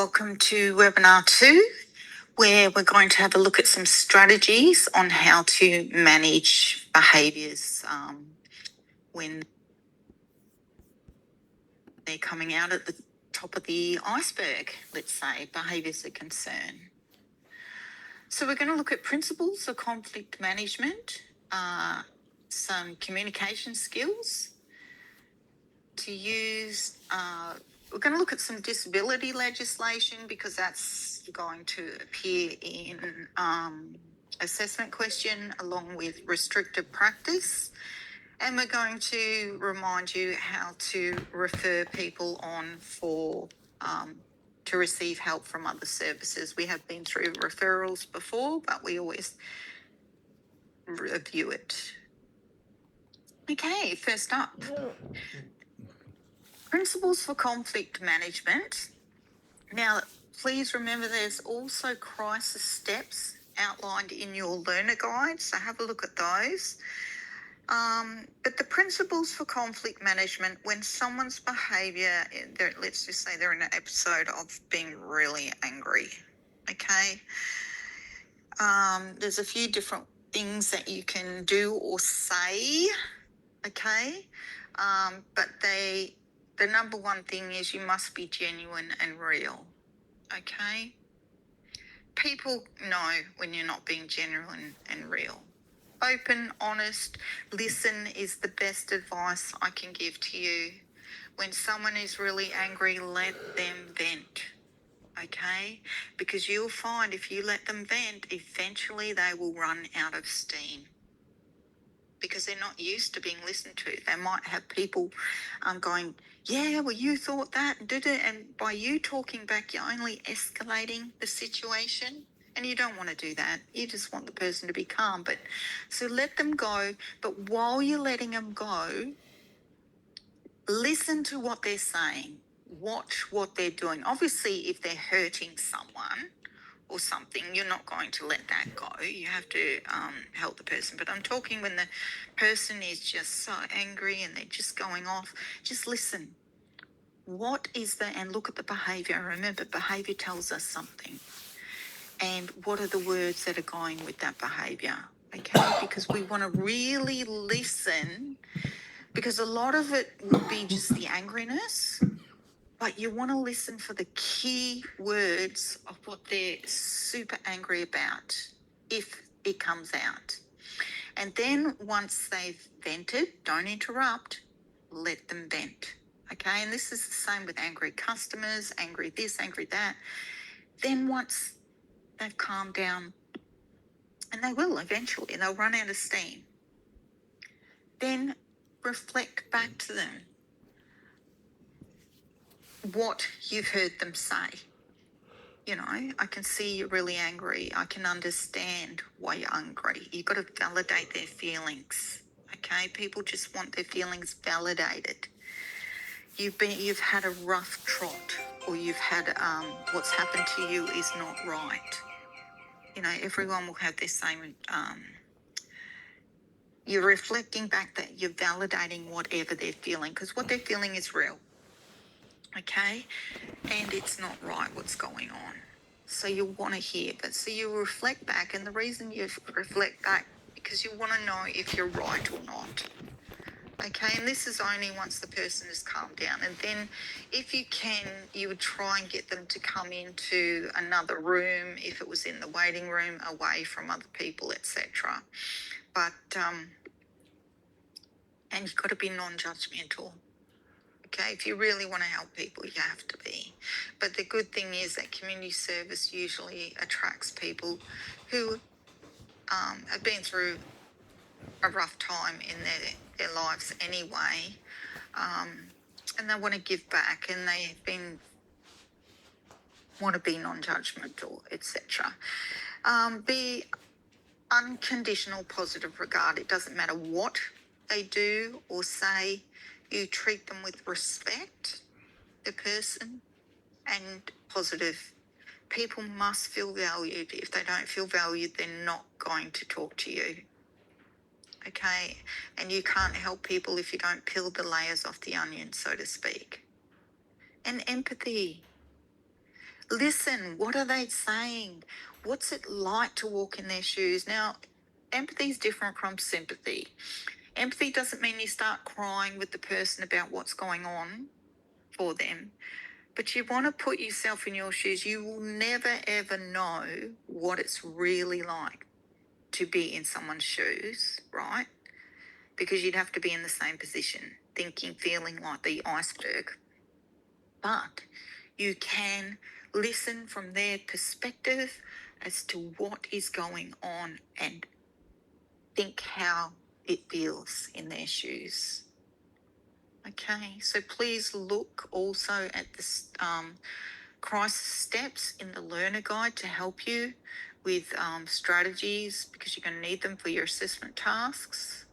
Welcome to webinar 2, where we're going to have a look at some strategies on how to manage behaviours when they're coming out at the top of the iceberg, let's say, behaviours of concern. So we're going to look at principles of conflict management, some communication skills to use. We're going to look at some disability legislation because that's going to appear in assessment question along with restrictive practice. And we're going to remind you how to refer people on for to receive help from other services. We have been through referrals before, but we always review it. Okay, first up. Principles for conflict management. Now, please remember there's also crisis steps outlined in your learner guide, so have a look at those. But the principles for conflict management, when someone's behaviour, let's just say they're in an episode of being really angry, okay? There's a few different things that you can do or say, okay? But the number one thing is you must be genuine and real, okay? People know when you're not being genuine and real. Open, honest, listen is the best advice I can give to you. When someone is really angry, let them vent, okay? Because you'll find if you let them vent, eventually they will run out of steam, because they're not used to being listened to. They might have people going, yeah, well, you thought that and did it. And by you talking back, you're only escalating the situation. And you don't want to do that. You just want the person to be calm. But so let them go. But while you're letting them go, listen to what they're saying. Watch what they're doing. Obviously, if they're hurting someone or something, you're not going to let that go. You have to help the person. But I'm talking when the person is just so angry and they're just going off, just listen. What is the, and look at the behaviour. Remember, behaviour tells us something. And what are the words that are going with that behaviour? Okay, because we want to really listen, because a lot of it will be just the angriness. But you want to listen for the key words of what they're super angry about, if it comes out. And then once they've vented, don't interrupt, let them vent. Okay, and this is the same with angry customers, angry this, angry that. Then once they've calmed down, and they will eventually, they'll run out of steam, then reflect back to them what you've heard them say. You know, I can see you're really angry. I can understand why you're angry. You've got to validate their feelings, okay? People just want their feelings validated. You've had a rough trot, or you've had what's happened to you is not right. You know, everyone will have their same. You're reflecting back that you're validating whatever they're feeling, because what they're feeling is real, okay? And it's not right what's going on. So you want to hear, but so you reflect back, and the reason you reflect back because you want to know if you're right or not. Okay, and this is only once the person has calmed down, and then if you can, you would try and get them to come into another room if it was in the waiting room, away from other people, etc. But and you've got to be non-judgmental. Okay, if you really want to help people, you have to be. But the good thing is that community service usually attracts people who have been through a rough time in their lives anyway, and they want to give back, and want to be non-judgmental, etc. Be unconditional positive regard. It doesn't matter what they do or say. You treat them with respect, the person, and positive. People must feel valued. If they don't feel valued, they're not going to talk to you. Okay? And you can't help people if you don't peel the layers off the onion, so to speak. And empathy. Listen, what are they saying? What's it like to walk in their shoes? Now, empathy is different from sympathy. Empathy doesn't mean you start crying with the person about what's going on for them, but you want to put yourself in your shoes. You will never, ever know what it's really like to be in someone's shoes, right? Because you'd have to be in the same position, thinking, feeling like the iceberg. But you can listen from their perspective as to what is going on and think how it feels in their shoes. Okay, so please look also at the crisis steps in the learner guide to help you with strategies, because you're going to need them for your assessment tasks.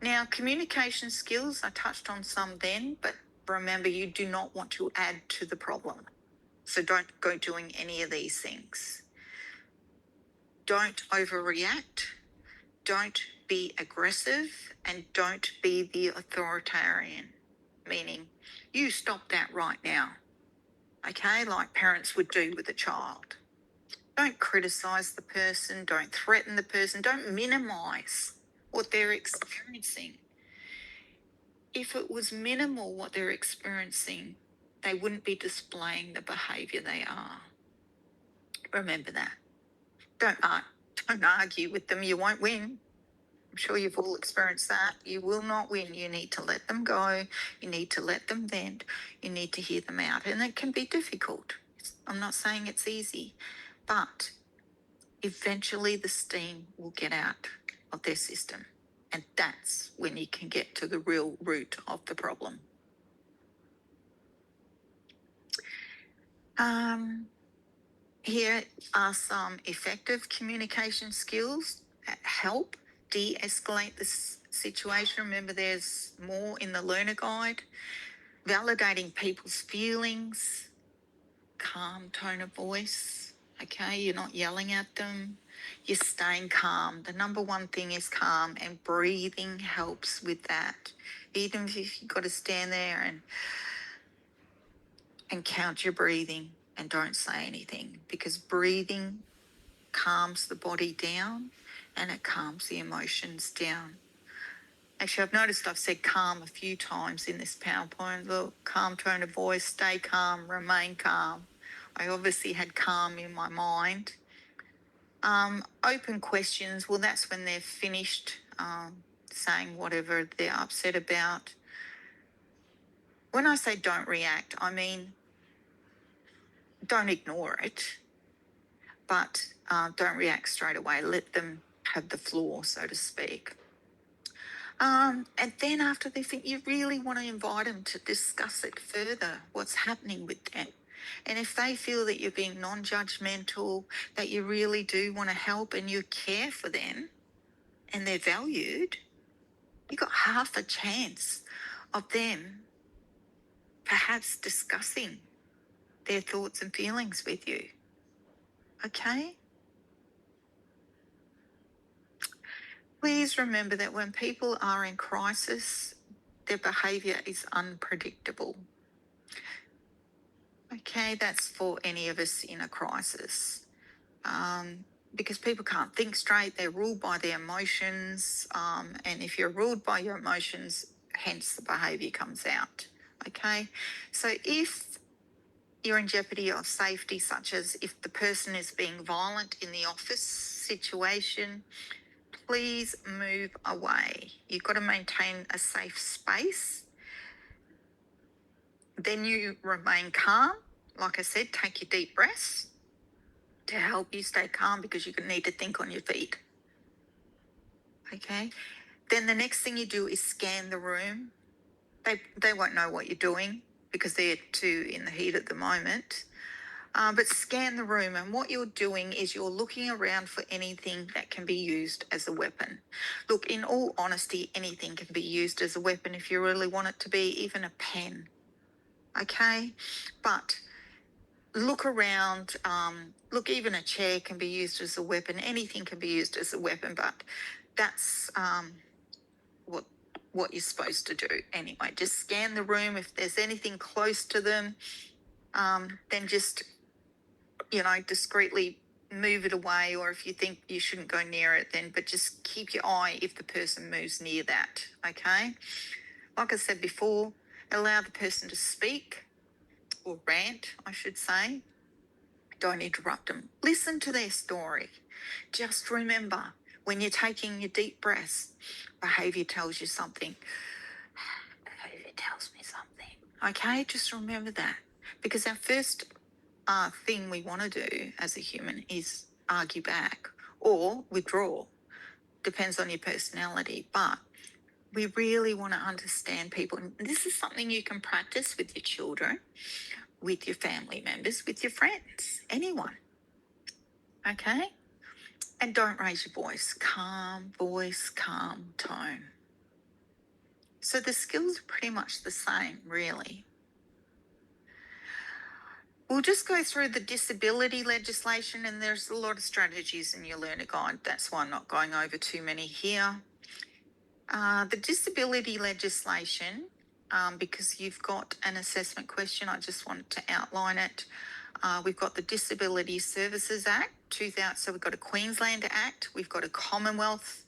Now, communication skills, I touched on some then, but remember, you do not want to add to the problem. So don't go doing any of these things. Don't overreact. Don't be aggressive, and don't be the authoritarian, meaning you stop that right now. Okay, like parents would do with a child. Don't criticize the person. Don't threaten the person. Don't minimize what they're experiencing. If it was minimal what they're experiencing, they wouldn't be displaying the behaviour they are. Remember that. Don't argue with them. You won't win. I'm sure you've all experienced that. You will not win. You need to let them go. You need to let them vent. You need to hear them out. And it can be difficult. I'm not saying it's easy, but eventually the steam will get out of their system. And that's when you can get to the real root of the problem. Here are some effective communication skills that help de-escalate this situation. Remember, there's more in the learner guide. Validating people's feelings, calm tone of voice. Okay, you're not yelling at them. You're staying calm. The number one thing is calm, and breathing helps with that. Even if you've got to stand there and count your breathing and don't say anything, because breathing calms the body down and it calms the emotions down. Actually, I've noticed I've said calm a few times in this PowerPoint. Look, calm tone of voice, stay calm, remain calm. I obviously had calm in my mind. Open questions, well, that's when they've finished saying whatever they're upset about. When I say don't react, I mean don't ignore it, but don't react straight away. Let them have the floor, so to speak. And then after they think, you really want to invite them to discuss it further, what's happening with them. And if they feel that you're being non-judgmental, that you really do want to help and you care for them and they're valued, you've got half a chance of them perhaps discussing their thoughts and feelings with you. Okay? Please remember that when people are in crisis, their behaviour is unpredictable. Okay, that's for any of us in a crisis. Because people can't think straight, they're ruled by their emotions. And if you're ruled by your emotions, hence the behaviour comes out. Okay, so if you're in jeopardy of safety, such as if the person is being violent in the office situation, please move away. You've got to maintain a safe space. Then you remain calm. Like I said, take your deep breaths to help you stay calm, because you're going to need to think on your feet. Okay? Then the next thing you do is scan the room. They won't know what you're doing because they're too in the heat at the moment. But scan the room, and what you're doing is you're looking around for anything that can be used as a weapon. Look, in all honesty, anything can be used as a weapon if you really want it to be, even a pen. Okay? But look around. Look, even a chair can be used as a weapon. Anything can be used as a weapon, but that's what you're supposed to do anyway. Just scan the room. If there's anything close to them, then just, discreetly move it away, or if you think you shouldn't go near it, but just keep your eye if the person moves near that, okay? Like I said before, allow the person to speak, or rant, I should say. Don't interrupt them. Listen to their story. Just remember, when you're taking your deep breaths, behaviour tells you something. Behaviour tells me something. Okay, just remember that. Because our first thing we want to do as a human is argue back or withdraw. Depends on your personality. But we really want to understand people. And this is something you can practice with your children, with your family members, with your friends, anyone. Okay? And don't raise your voice. Calm voice, calm tone. So the skills are pretty much the same, really. We'll just go through the disability legislation, and there's a lot of strategies in your learner guide. That's why I'm not going over too many here. The disability legislation, because you've got an assessment question, I just wanted to outline it. We've got the Disability Services Act, 2000. So we've got a Queensland Act, we've got a Commonwealth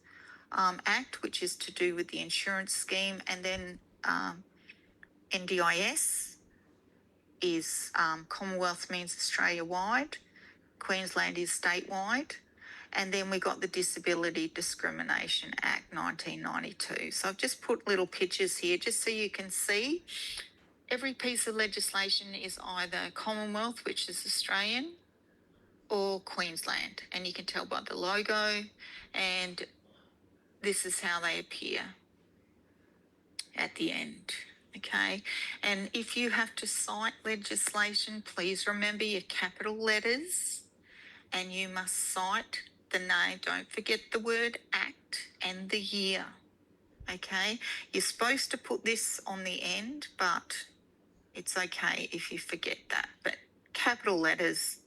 Act, which is to do with the insurance scheme, and then NDIS is Commonwealth means Australia-wide, Queensland is statewide, and then we got the Disability Discrimination Act 1992. So I've just put little pictures here just so you can see. Every piece of legislation is either Commonwealth, which is Australian, or Queensland, and you can tell by the logo, and this is how they appear at the end. Okay, and if you have to cite legislation, please remember your capital letters, and you must cite the name. Don't forget the word act and the year. Okay, you're supposed to put this on the end, but it's okay if you forget that. But capital letters,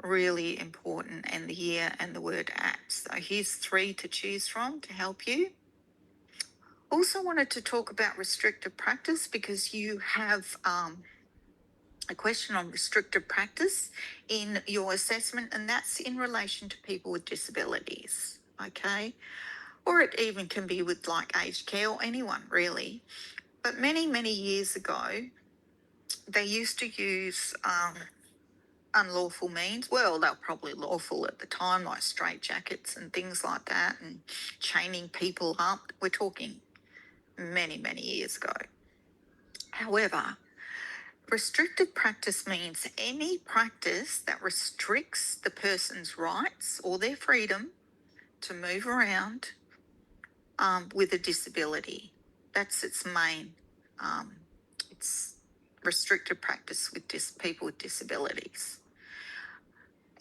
really important, and the year and the word act. So here's 3 to choose from to help you. Also wanted to talk about restrictive practice, because you have a question on restrictive practice in your assessment, and that's in relation to people with disabilities, okay? Or it even can be with like aged care or anyone really. But many, many years ago, they used to use unlawful means. Well, they were probably lawful at the time, like straitjackets and things like that, and chaining people up. We're talking many, many years ago. However, restrictive practice means any practice that restricts the person's rights or their freedom to move around with a disability. That's its main. It's restrictive practice with people with disabilities.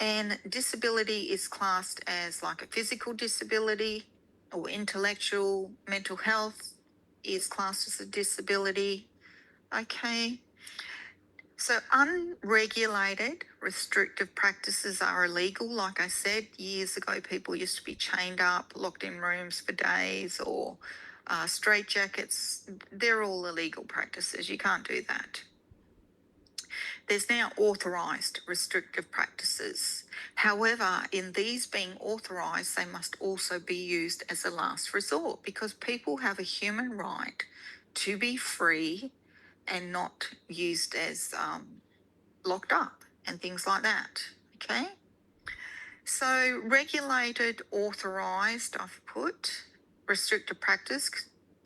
And disability is classed as like a physical disability, or intellectual, mental health is classed as a disability. Okay. So unregulated restrictive practices are illegal. Like I said, years ago, people used to be chained up, locked in rooms for days, or straitjackets. They're all illegal practices. You can't do that. There's now authorised restrictive practices. However, in these being authorised, they must also be used as a last resort, because people have a human right to be free and not used as locked up and things like that. Okay? So regulated, authorised, I've put restrictive practice.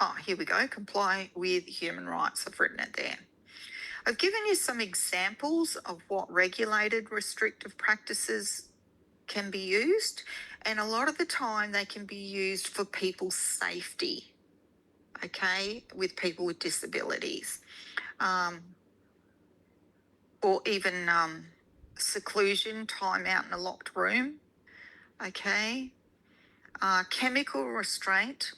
Oh, here we go. Comply with human rights. I've written it there. I've given you some examples of what regulated restrictive practices can be used, and a lot of the time they can be used for people's safety, okay, with people with disabilities, or even seclusion, time out in a locked room, okay. Chemical restraint,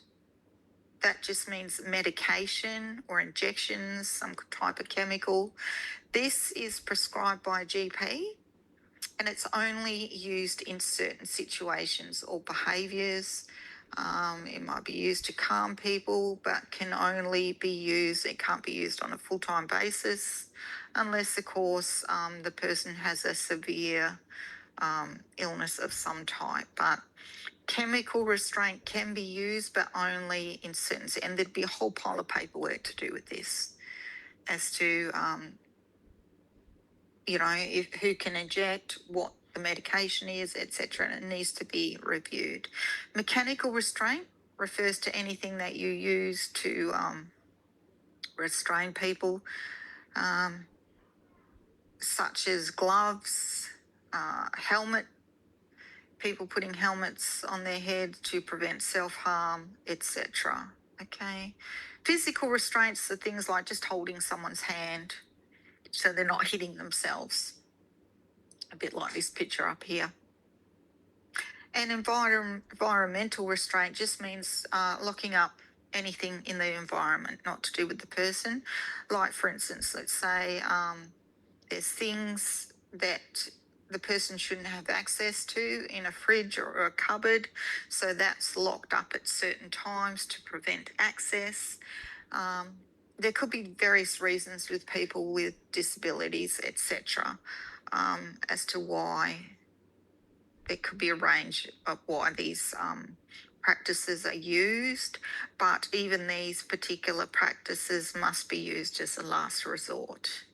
that just means medication or injections, some type of chemical. This is prescribed by a GP, and it's only used in certain situations or behaviours. It might be used to calm people, but can only be used, it can't be used on a full-time basis. unless, of course, the person has a severe illness of some type. But chemical restraint can be used, but only in certain, and there'd be a whole pile of paperwork to do with this as to, who can inject, what the medication is, etc., and it needs to be reviewed. Mechanical restraint refers to anything that you use to restrain people, such as gloves, helmet, people putting helmets on their head to prevent self-harm, etc. Okay. Physical restraints are things like just holding someone's hand so they're not hitting themselves, a bit like this picture up here. And environmental restraint just means locking up anything in the environment, not to do with the person. Like, for instance, let's say there's things that the person shouldn't have access to in a fridge or a cupboard, so that's locked up at certain times to prevent access. There could be various reasons with people with disabilities, etc., as to why there could be a range of why these practices are used, but even these particular practices must be used as a last resort.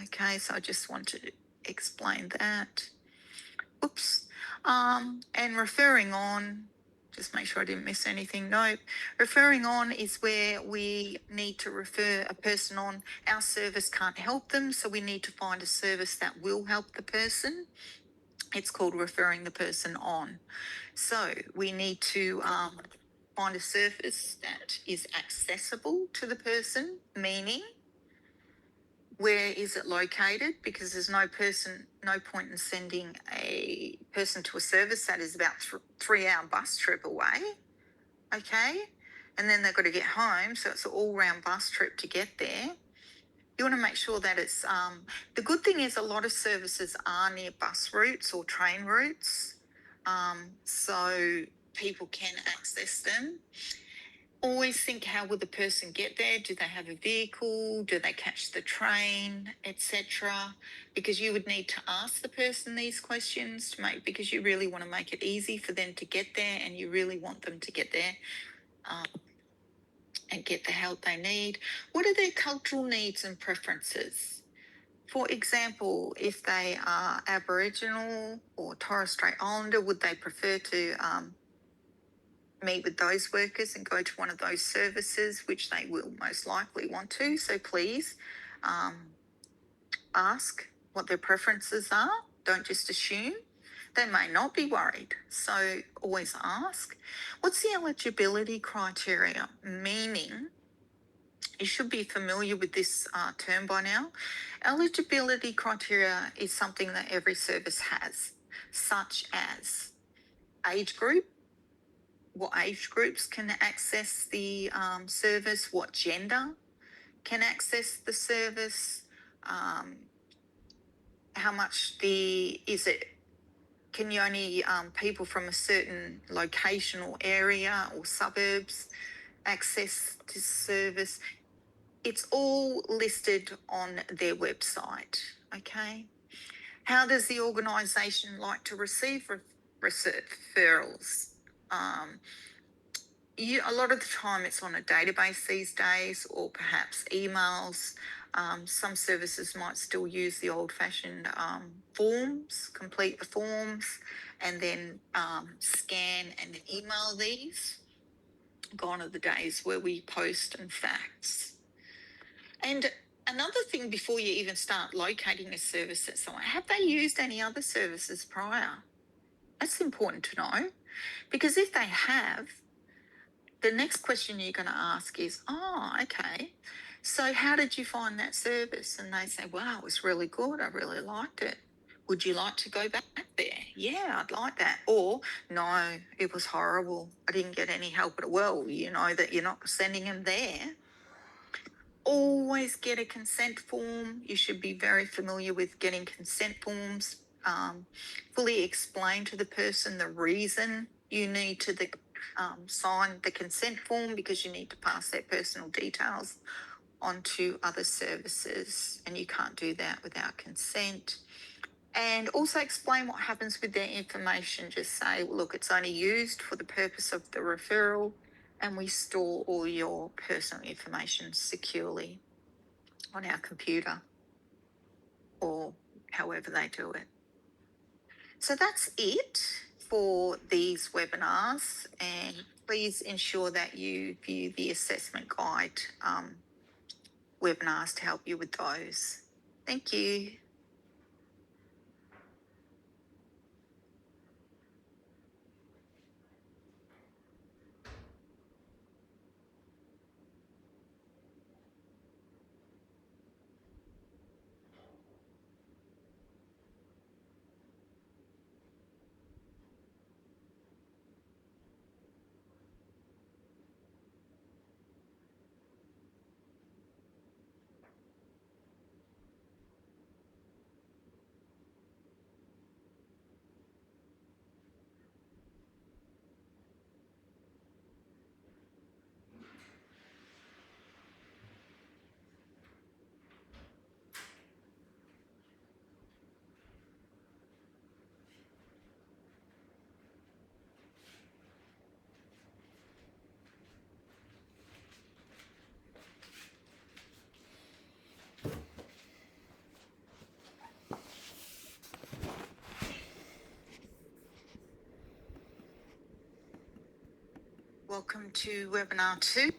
Okay, so I just want to explain that. Oops. And referring on, just make sure I didn't miss anything. No, referring on is where we need to refer a person on. Our service can't help them, so we need to find a service that will help the person. It's called referring the person on. So we need to find a service that is accessible to the person, meaning where is it located? Because there's no point in sending a person to a service that is about 3-hour bus trip away, okay? And then they've got to get home, so it's an all-round bus trip to get there. You want to make sure that it's, the good thing is a lot of services are near bus routes or train routes, so people can access them. Always think, how will the person get there? Do they have a vehicle? Do they catch the train, etc.? Because you would need to ask the person these questions because you really want to make it easy for them to get there, and you really want them to get there and get the help they need. What are their cultural needs and preferences? For example, if they are Aboriginal or Torres Strait Islander, would they prefer to meet with those workers and go to one of those services, which they will most likely want to? So please ask what their preferences are. Don't just assume. They may not be worried, so always ask. What's the eligibility criteria? Meaning, you should be familiar with this term by now. Eligibility criteria is something that every service has, such as age group, what age groups can access the service, what gender can access the service, how much can you only people from a certain location or area or suburbs access this service? It's all listed on their website, okay? How does the organisation like to receive referrals? A lot of the time it's on a database these days, or perhaps emails. Some services might still use the old-fashioned forms, complete the forms, and then scan and email these. Gone are the days where we post and fax. And another thing, before you even start locating a service at someone, have they used any other services prior? That's important to know, because if they have, the next question you're going to ask is, okay, so how did you find that service? And they say, wow, it was really good. I really liked it. Would you like to go back there? Yeah, I'd like that. Or, no, it was horrible. I didn't get any help at all. Well, you know that you're not sending them there. Always get a consent form. You should be very familiar with getting consent forms. Fully explain to the person the reason you need to sign the consent form, because you need to pass their personal details onto other services, and you can't do that without consent. And also explain what happens with their information. Just say, well, look, it's only used for the purpose of the referral, and we store all your personal information securely on our computer, or however they do it. So that's it for these webinars, and please ensure that you view the assessment guide webinars to help you with those. Thank you. Welcome to webinar 2.